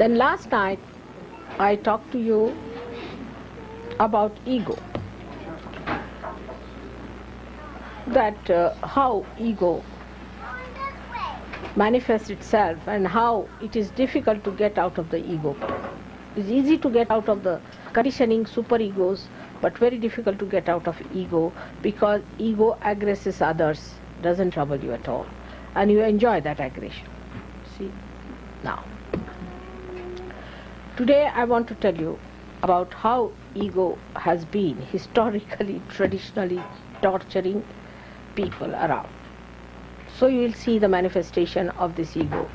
Then last night I talked to you about ego, that how ego manifests itself and how it is difficult to get out of the ego. It's easy to get out of the conditioning superegos, but very difficult to get out of ego, because ego aggresses others, doesn't trouble you at all, and you enjoy that aggression. See? Now, today I want to tell you about how ego has been historically, traditionally torturing people around. So you will see the manifestation of this ego,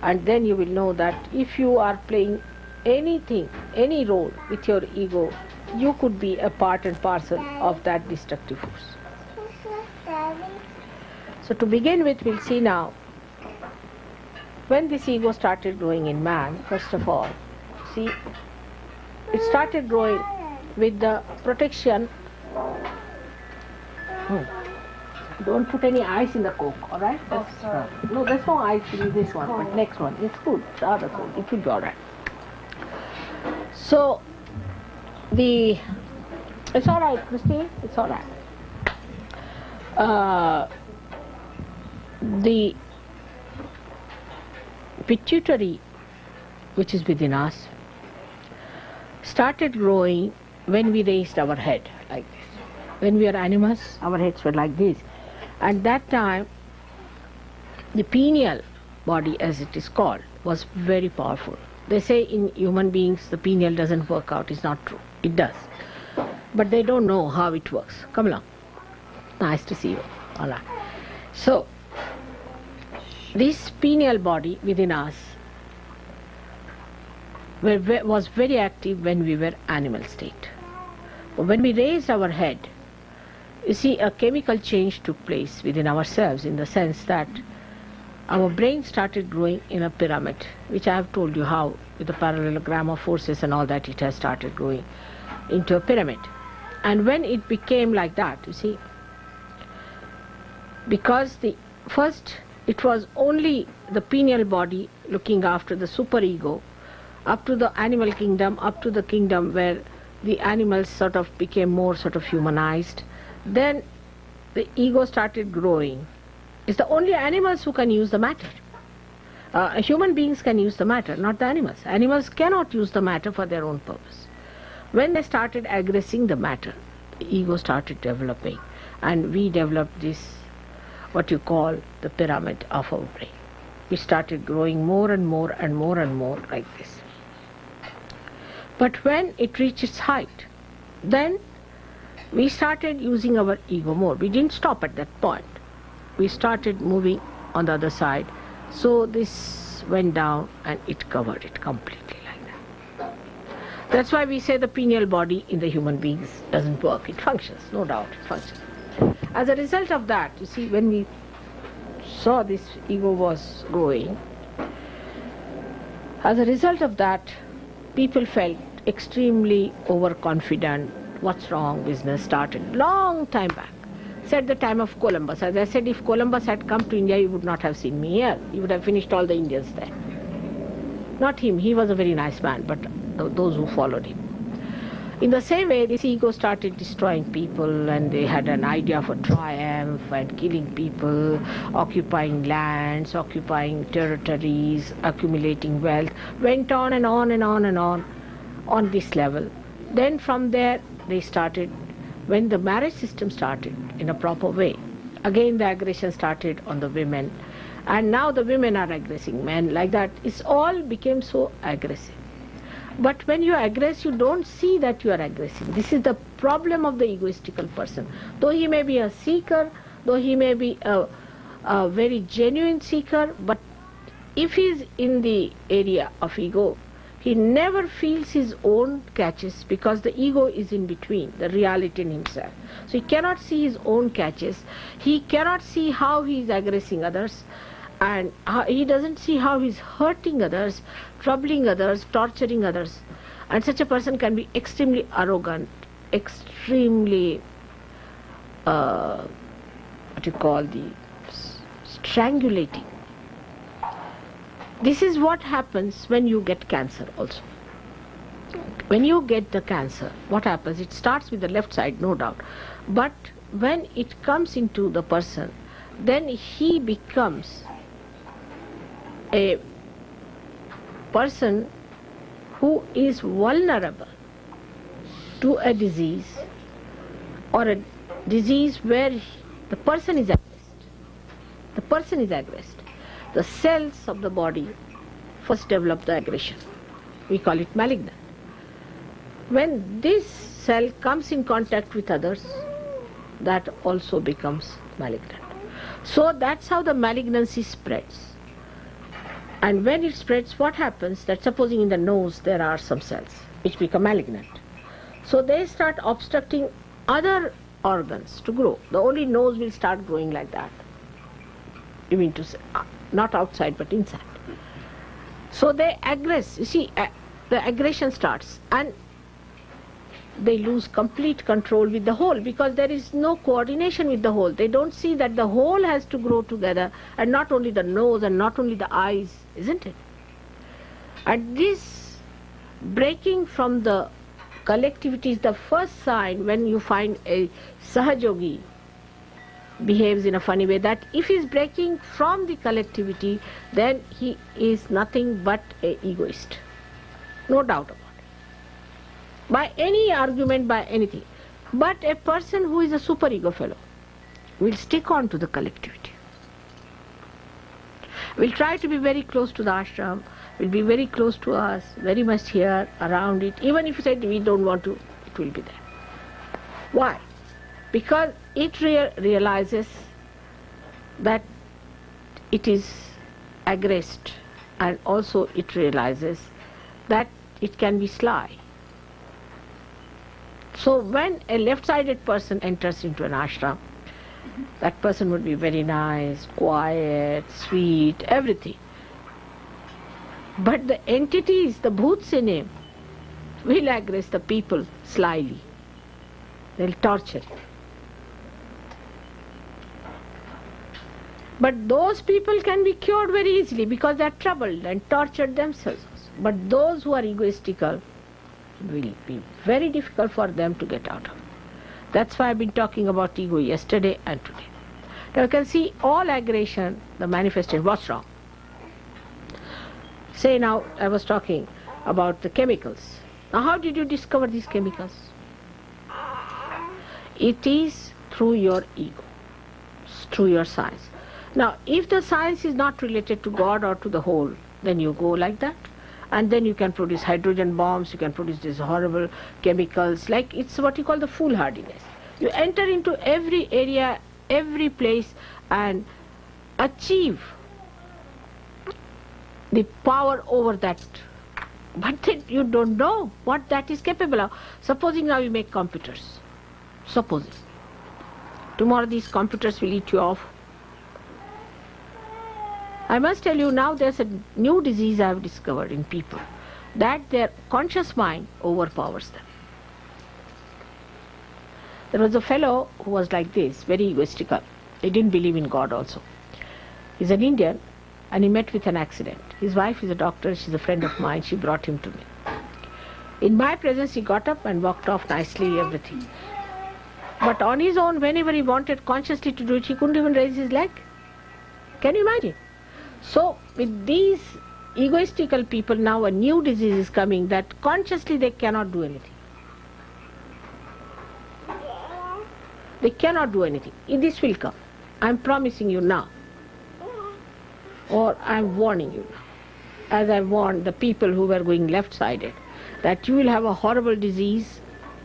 and then you will know that if you are playing anything, any role with your ego, you could be a part and parcel of that destructive force. So to begin with, we'll see now, when this ego started growing in man, first of all, see, it started growing with the protection. Don't put any ice in the Coke, alright? Oh, sorry. No, there's no ice in this one, but next one, it's good, the other Coke, it will be alright. So, it's alright, Christine, it's alright. The pituitary, which is within us, started growing when we raised our head like this. When we are animals, our heads were like this. At that time, the pineal body, as it is called, was very powerful. They say in human beings the pineal doesn't work out. It's not true. It does. But they don't know how it works. Come along. Nice to see you. All right. So, this pineal body within us was very active when we were animal state. But when we raised our head, you see, a chemical change took place within ourselves, in the sense that our brain started growing in a pyramid, which I have told you how, with the parallelogram of forces and all that, it has started growing into a pyramid. And when it became like that, you see, because first it was only the pineal body looking after the superego, up to the animal kingdom, up to the kingdom where the animals sort of became more sort of humanized. Then the ego started growing. It's the only animals who can use the matter. Human beings can use the matter, not the animals. Animals cannot use the matter for their own purpose. When they started aggressing the matter, the ego started developing, and we developed this, what you call the pyramid of our brain. We started growing more and more and more and more like this. But when it reached its height, then we started using our ego more. We didn't stop at that point. We started moving on the other side. So this went down and it covered it completely like that. That's why we say the pineal body in the human beings doesn't work. It functions, no doubt, it functions. As a result of that, you see, when we saw this ego was growing, as a result of that, people felt extremely overconfident. What's wrong? Business started long time back. Said the time of Columbus. As I said, if Columbus had come to India, he would not have seen me here. He would have finished all the Indians there. Not him. He was a very nice man, but those who followed him. In the same way, this ego started destroying people, and they had an idea of a triumph and killing people, occupying lands, occupying territories, accumulating wealth, went on and on and on and on this level. Then from there, they started, when the marriage system started in a proper way, again the aggression started on the women, and now the women are aggressing men like that. It's all became so aggressive. But when you aggress, you don't see that you are aggressing. This is the problem of the egoistical person. Though he may be a seeker, though he may be a very genuine seeker, but if he is in the area of ego, he never feels his own catches, because the ego is in between, the reality in himself. So he cannot see his own catches. He cannot see how he is aggressing others, and he doesn't see how he is hurting others, troubling others, torturing others. And such a person can be extremely arrogant, extremely, strangulating. This is what happens when you get cancer also. When you get the cancer, what happens? It starts with the left side, no doubt. But when it comes into the person, then he becomes a person who is vulnerable to a disease, or a disease where the person is aggressed. The person is aggressed. The cells of the body first develop the aggression. We call it malignant. When this cell comes in contact with others, that also becomes malignant. So that's how the malignancy spreads. And when it spreads, what happens? That supposing in the nose there are some cells which become malignant. So they start obstructing other organs to grow. The only nose will start growing like that. You mean to say, not outside but inside. So they aggress. You see, the aggression starts, and they lose complete control with the whole, because there is no coordination with the whole. They don't see that the whole has to grow together, and not only the nose and not only the eyes, isn't it? And this breaking from the collectivity is the first sign when you find a sahajogi behaves in a funny way, that if he is breaking from the collectivity, then he is nothing but an egoist. No doubt about it. By any argument, by anything. But a person who is a superego fellow will stick on to the collectivity. Will try to be very close to the ashram, will be very close to us, very much here, around it. Even if you say we don't want to, it will be there. Why? Because it realizes that it is aggressed, and also it realizes that it can be sly. So when a left-sided person enters into an ashram, that person would be very nice, quiet, sweet, everything. But the entities, the bhoots in him, will aggress the people slyly. They'll torture him. But those people can be cured very easily because they are troubled and tortured themselves. But those who are egoistical will be very difficult for them to get out of. That's why I've been talking about ego yesterday and today. Now you can see all aggression, the manifestation. What's wrong? Say now, I was talking about the chemicals. Now how did you discover these chemicals? It is through your ego, through your science. Now if the science is not related to God or to the whole, then you go like that. And then you can produce hydrogen bombs, you can produce these horrible chemicals, like it's what you call the foolhardiness. You enter into every area, every place, and achieve the power over that. But then you don't know what that is capable of. Supposing now you make computers. Supposing. Tomorrow these computers will eat you off. I must tell you now there's a new disease I have discovered in people, that their conscious mind overpowers them. There was a fellow who was like this, very egoistical. He didn't believe in God also. He's an Indian and he met with an accident. His wife is a doctor, she's a friend of mine, she brought him to me. In my presence he got up and walked off nicely, everything. But on his own, whenever he wanted consciously to do it, he couldn't even raise his leg. Can you imagine? So with these egoistical people, now a new disease is coming that consciously they cannot do anything. They cannot do anything. This will come. I'm promising you now. Or I'm warning you now. As I warned the people who were going left-sided, that you will have a horrible disease,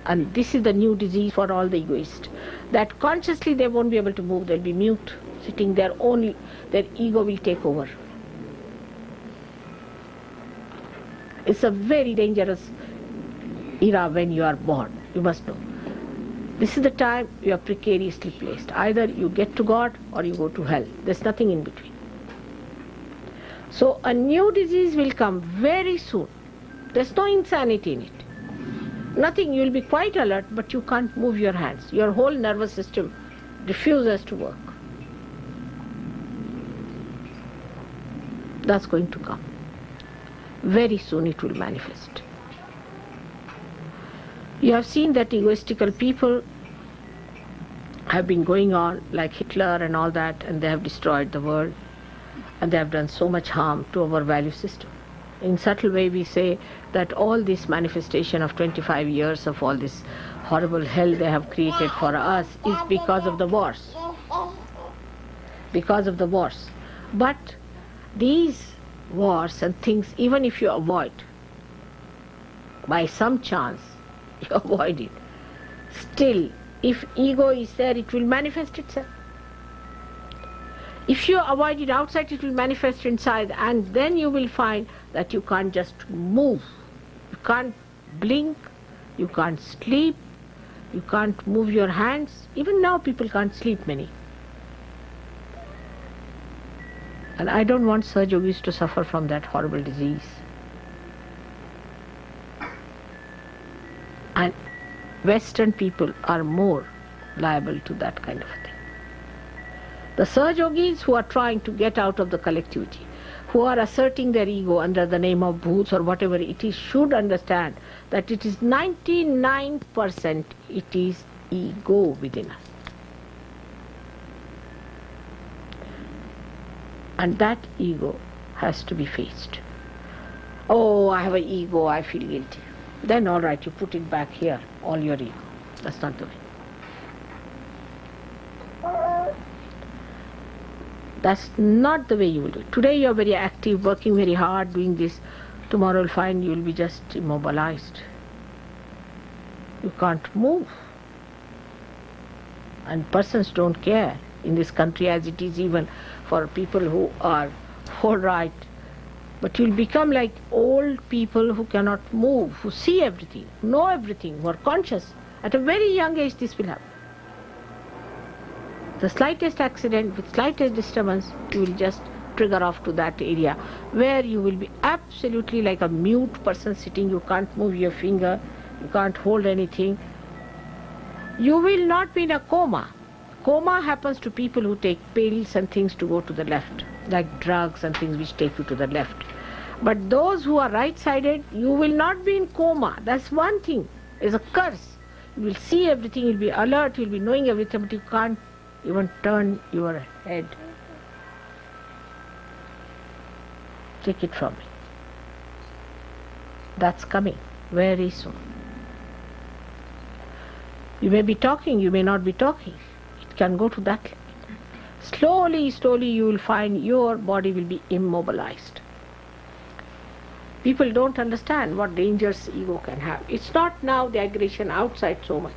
and this is the new disease for all the egoists. That consciously they won't be able to move, they'll be mute, sitting there only, their ego will take over. It's a very dangerous era when you are born, you must know. This is the time you are precariously placed. Either you get to God or you go to hell. There's nothing in between. So a new disease will come very soon. There's no insanity in it. Nothing, you will be quite alert, but you can't move your hands. Your whole nervous system refuses to work. That's going to come. very soon it will manifest. You have seen that egoistical people have been going on like Hitler and all that, and they have destroyed the world, and they have done so much harm to our value system. In subtle way we say that all this manifestation of 25 years of all this horrible hell they have created for us is because of the wars. Because of the wars. But these wars and things, even if you avoid, by some chance you avoid it, still if ego is there, it will manifest itself. If you avoid it outside, it will manifest inside, and then you will find that you can't just move. You can't blink, you can't sleep, you can't move your hands. Even now people can't sleep, many. And I don't want Saj Yogis to suffer from that horrible disease. And Western people are more liable to that kind of a thing. The Saj Yogis who are trying to get out of the collectivity, who are asserting their ego under the name of bhoots or whatever it is, should understand that it is 99% it is ego within us. And that ego has to be faced. Oh, I have an ego, I feel guilty. Then all right, you put it back here, all your ego. That's not the way. That's not the way you will do it. Today you are very active, working very hard, doing this. Tomorrow you'll find you will be just immobilized. You can't move. And persons don't care in this country, as it is even for people who are all right. But you'll become like old people who cannot move, who see everything, know everything, who are conscious. At a very young age this will happen. The slightest accident, with slightest disturbance, you will just trigger off to that area where you will be absolutely like a mute person sitting. You can't move your finger, you can't hold anything. You will not be in a coma. Coma happens to people who take pills and things to go to the left, like drugs and things which take you to the left. But those who are right-sided, you will not be in coma. That's one thing. It's a curse. You will see everything, you'll be alert, you'll be knowing everything, but you can't even turn your head. Take it from me. That's coming very soon. You may be talking, you may not be talking. It can go to that level. Slowly, slowly you will find your body will be immobilized. People don't understand what dangers ego can have. It's not now the aggression outside so much,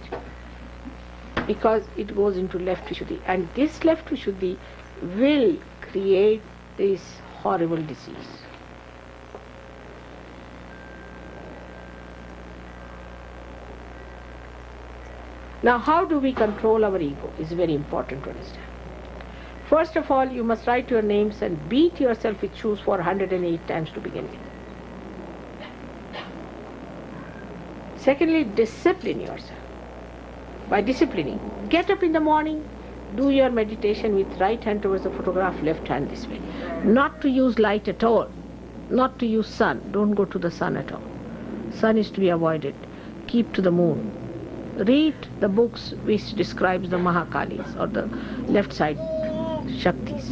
because it goes into left Vishuddhi, and this left Vishuddhi will create this horrible disease. Now, how do we control our ego is very important to understand. First of all, you must write your names and beat yourself with shoes for 108 times to begin with. Secondly, discipline yourself. By disciplining, get up in the morning, do your meditation with right hand towards the photograph, left hand this way. Not to use light at all, not to use sun. Don't go to the sun at all. Sun is to be avoided. Keep to the moon. Read the books which describes the Mahakalis or the left side Shaktis.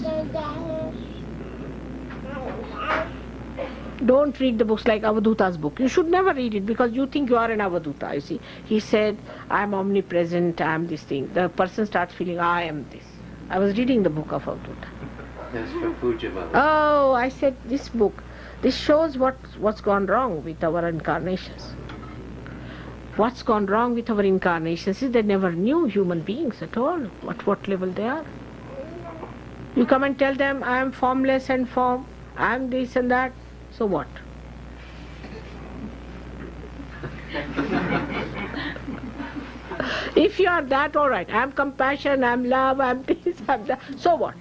Don't read the books like Avadhuta's book. You should never read it because you think you are an Avadhuta. You see, he said, I am omnipresent, I am this thing. The person starts feeling, I am this. I was reading the book of Avadhuta. That's for Pujamala. Oh, I said, this book, this shows what's gone wrong with our incarnations. What's gone wrong with our incarnations is they never knew human beings at all, what level they are. You come and tell them, I am formless and form, I am this and that. So what? If you are that, all right. I am compassion, I am love, I am this, I am that. So what?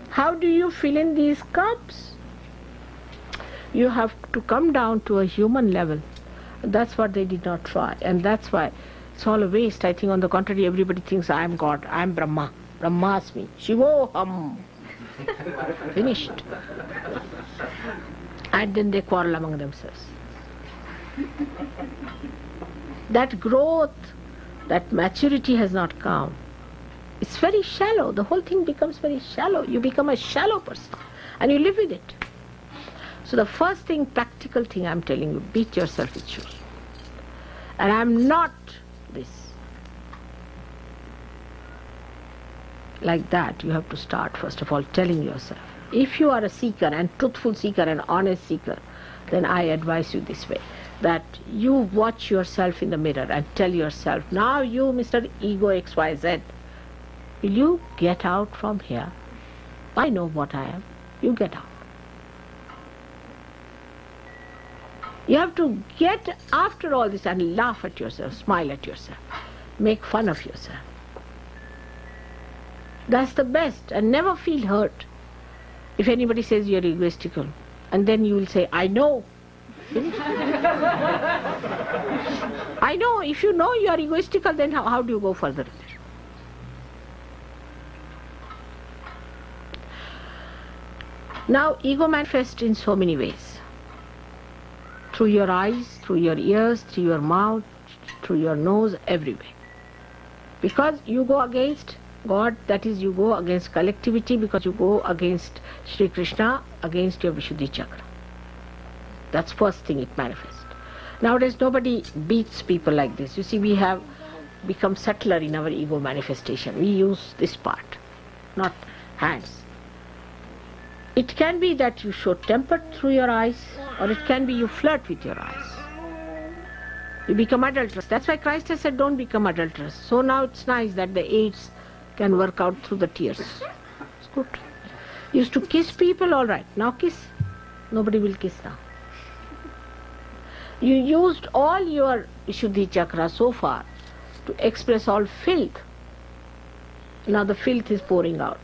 How do you fill in these cups? You have to come down to a human level. That's what they did not try. And that's why it's all a waste. I think on the contrary, everybody thinks I am God, I am Brahma. Brahmasmi. Shivoham. Finished. and then they quarrel among themselves. That growth, that maturity has not come. It's very shallow. The whole thing becomes very shallow. You become a shallow person and you live with it. So the first thing, practical thing I'm telling you, beat yourself with shoes. And I'm not this. Like that, you have to start first of all telling yourself. If you are a seeker and truthful seeker and honest seeker, then I advise you this way, that you watch yourself in the mirror and tell yourself, now you, Mr. Ego XYZ, will you get out from here? I know what I am. You get out. You have to get after all this and laugh at yourself, smile at yourself, make fun of yourself. That's the best, and never feel hurt if anybody says you're egoistical. And then you will say, I know. I know. If you know you are egoistical, then how do you go further? Now, ego manifests in so many ways. Through your eyes, through your ears, through your mouth, through your nose, everywhere. Because you go against God, that is, you go against collectivity, because you go against Sri Krishna, against your Vishuddhi chakra. That's first thing it manifests. Nowadays nobody beats people like this. You see, we have become subtler in our ego manifestation. We use this part, not hands. It can be that you show temper through your eyes, or it can be you flirt with your eyes. You become adulterous. That's why Christ has said, don't become adulterous. So now it's nice that the AIDS can work out through the tears. It's good. You used to kiss people, all right. Now kiss. Nobody will kiss now. You used all your Vishuddhi chakra so far to express all filth. Now the filth is pouring out.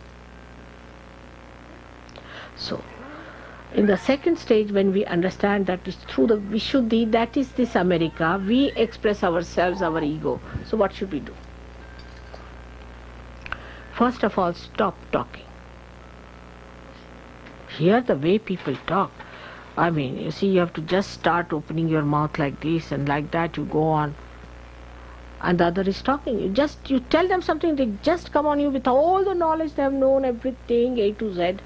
So, in the second stage, when we understand that it's through the Vishuddhi, that is this America, we express ourselves, our ego. So what should we do? First of all, stop talking. Hear the way people talk. I mean, you see, you have to just start opening your mouth like this, and like that you go on. And the other is talking. You tell them something, they just come on you with all the knowledge, they have known everything, A to Z,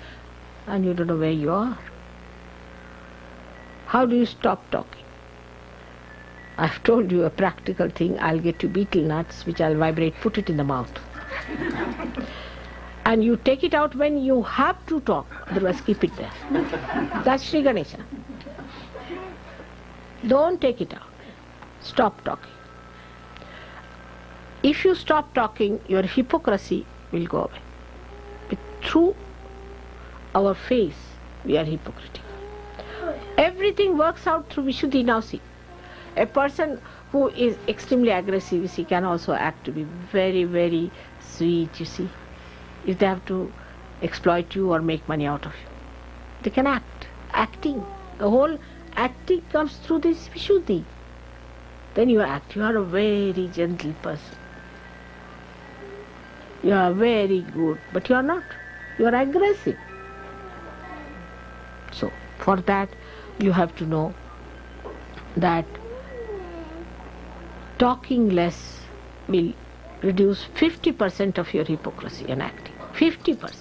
and you don't know where you are. How do you stop talking? I've told you a practical thing. I'll get you betel nuts, which I'll vibrate, put it in the mouth. And you take it out when you have to talk, otherwise keep it there. That's Sri Ganesha. Don't take it out. Stop talking. If you stop talking, your hypocrisy will go away. But through our face, we are hypocritical. Everything works out through Vishuddhi. Now see, a person who is extremely aggressive, you see, can also act to be very, very sweet, you see. If they have to exploit you or make money out of you, they can act. Acting. The whole acting comes through this Vishuddhi. Then you act. You are a very gentle person. You are very good, but you are not. You are aggressive. So, for that, you have to know that talking less will reduce 50% of your hypocrisy and acting. 50%.